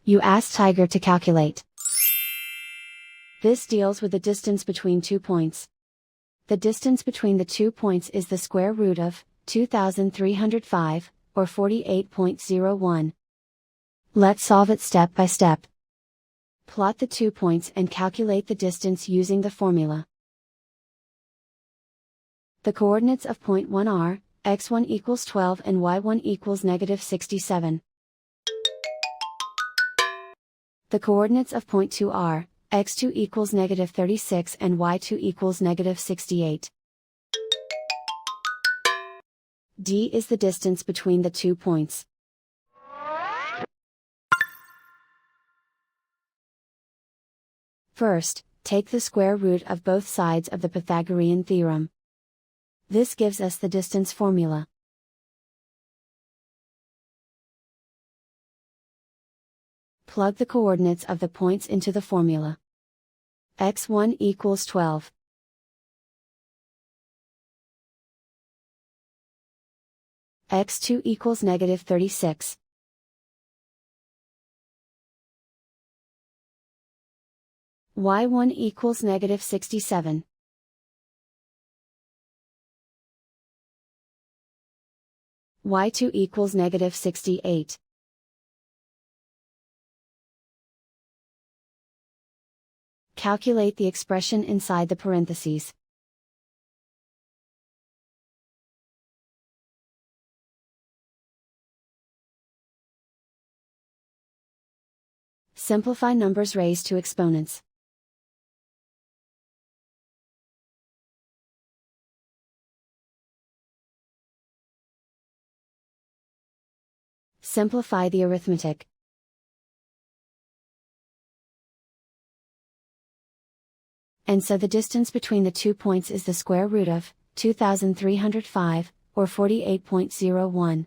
You ask Tiger to calculate. This deals with the distance between 2 points. The distance between the 2 points is the square root of 2305, or 48.01. Let's solve it step by step. Plot the 2 points and calculate the distance using the formula. The coordinates of point 1 are, x1 equals 12 and y1 equals negative 67. The coordinates of point 2 are, x2 equals negative 36 and y2 equals negative 68. D is the distance between the 2 points. First, take the square root of both sides of the Pythagorean theorem. This gives us the distance formula. Plug the coordinates of the points into the formula. x1 equals 12. x2 equals negative 36. y1 equals negative 67. y2 equals negative 68. Calculate the expression inside the parentheses. Simplify numbers raised to exponents. Simplify the arithmetic. And so the distance between the 2 points is the square root of 2305, or 48.01.